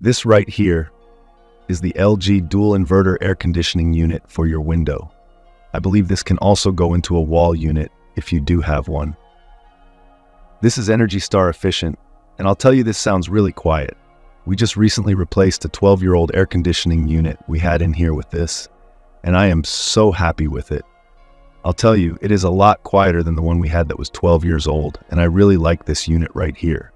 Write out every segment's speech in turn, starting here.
This right here is the LG dual inverter air conditioning unit for your window. I believe this can also go into a wall unit if you do have one. This is Energy Star efficient, and I'll tell you this sounds really quiet. We just recently replaced a 12-year-old air conditioning unit we had in here with this, and I am so happy with it. I'll tell you, it is a lot quieter than the one we had that was 12 years old, and I really like this unit right here.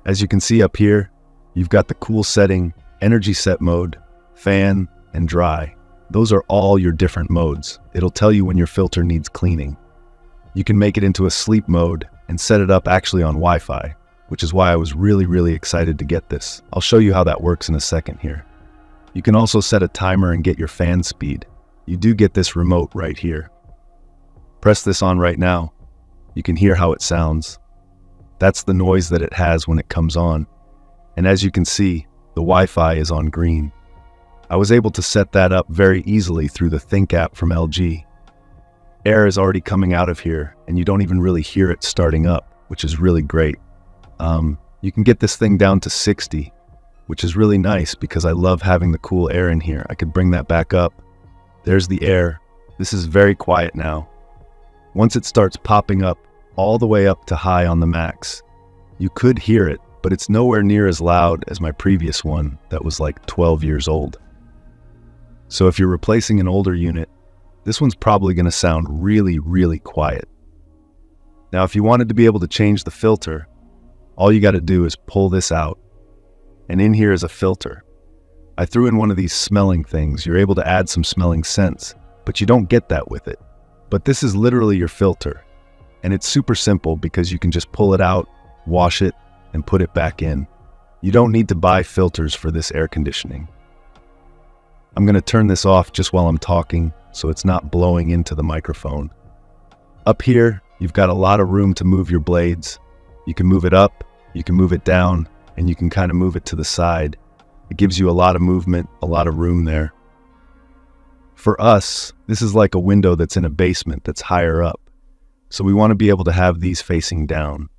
As you can see up here, you've got the cool setting, energy set mode, fan, and dry. Those are all your different modes. It'll tell you when your filter needs cleaning. You can make it into a sleep mode and set it up actually on Wi-Fi, which is why I was really excited to get this. I'll show you how that works in a second here. You can also set a timer and get your fan speed. You do get this remote right here. Press this on right now. You can hear how it sounds. That's the noise that it has when it comes on. And as you can see, the Wi-Fi is on green. I was able to set that up very easily through the Think app from LG. Air is already coming out of here, and you don't even really hear it starting up, which is really great. You can get this thing down to 60, which is really nice because I love having the cool air in here. I could bring that back up. There's the air. This is very quiet now. Once it starts popping up all the way up to high on the max, you could hear it, but it's nowhere near as loud as my previous one that was like 12 years old. So if you're replacing an older unit, this one's probably going to sound really quiet. Now, if you wanted to be able to change the filter, all you got to do is pull this out, and in here is a filter. I threw in one of these smelling things. You're able to add some smelling scents, but you don't get that with it. But this is literally your filter, and it's super simple because you can just pull it out, wash it, and put it back in. You don't need to buy filters for this air conditioning. I'm going to turn this off just while I'm talking so it's not blowing into the microphone. Up here, you've got a lot of room to move your blades. You can move it up, you can move it down, and you can kind of move it to the side. It gives you a lot of movement, a lot of room there. For us, this is like a window that's in a basement that's higher up. So we want to be able to have these facing down.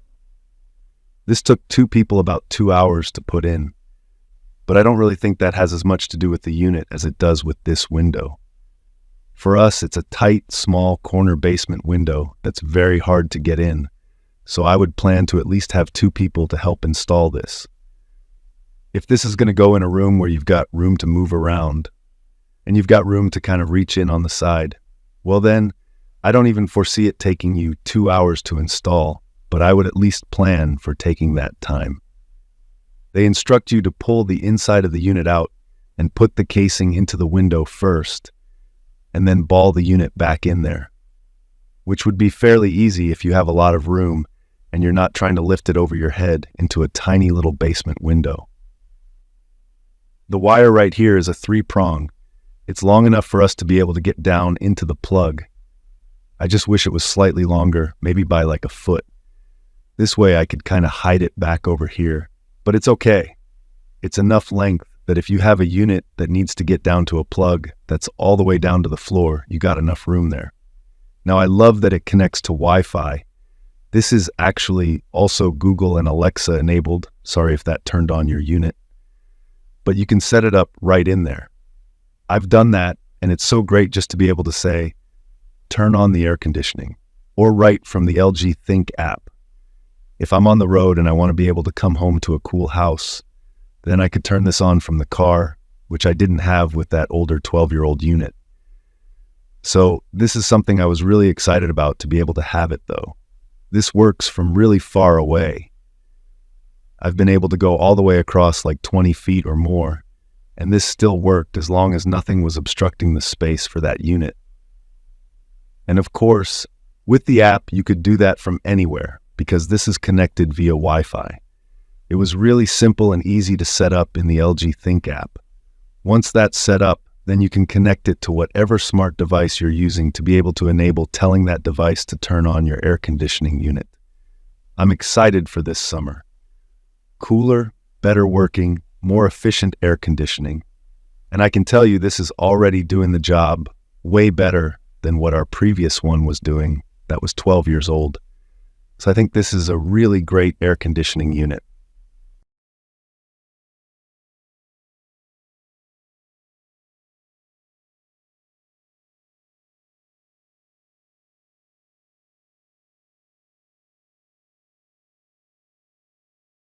This took 2 people about 2 hours to put in, but I don't really think that has as much to do with the unit as it does with this window. For us, it's a tight, small corner basement window that's very hard to get in, so I would plan to at least have 2 people to help install this. If this is going to go in a room where you've got room to move around, and you've got room to kind of reach in on the side, well then, I don't even foresee it taking you 2 hours to install, but I would at least plan for taking that time. They instruct you to pull the inside of the unit out and put the casing into the window first, and then ball the unit back in there, which would be fairly easy if you have a lot of room and you're not trying to lift it over your head into a tiny little basement window. The wire right here is a 3-prong. It's long enough for us to be able to get down into the plug. I just wish it was slightly longer, maybe by like a foot. This way I could kind of hide it back over here, but it's okay. It's enough length that if you have a unit that needs to get down to a plug that's all the way down to the floor, you got enough room there. Now I love that it connects to Wi-Fi. This is actually also Google and Alexa enabled. Sorry if that turned on your unit. But you can set it up right in there. I've done that, and it's so great just to be able to say, turn on the air conditioning, or right from the LG Think app. If I'm on the road and I want to be able to come home to a cool house, then I could turn this on from the car, which I didn't have with that older 12-year-old unit. So this is something I was really excited about to be able to have it though. This works from really far away. I've been able to go all the way across like 20 feet or more, and this still worked as long as nothing was obstructing the space for that unit. And of course, with the app, you could do that from anywhere because this is connected via Wi-Fi. It was really simple and easy to set up in the LG Think app. Once that's set up, then you can connect it to whatever smart device you're using to be able to enable telling that device to turn on your air conditioning unit. I'm excited for this summer. Cooler, better working, more efficient air conditioning. And I can tell you this is already doing the job way better than what our previous one was doing that was 12 years old. So I think this is a really great air conditioning unit.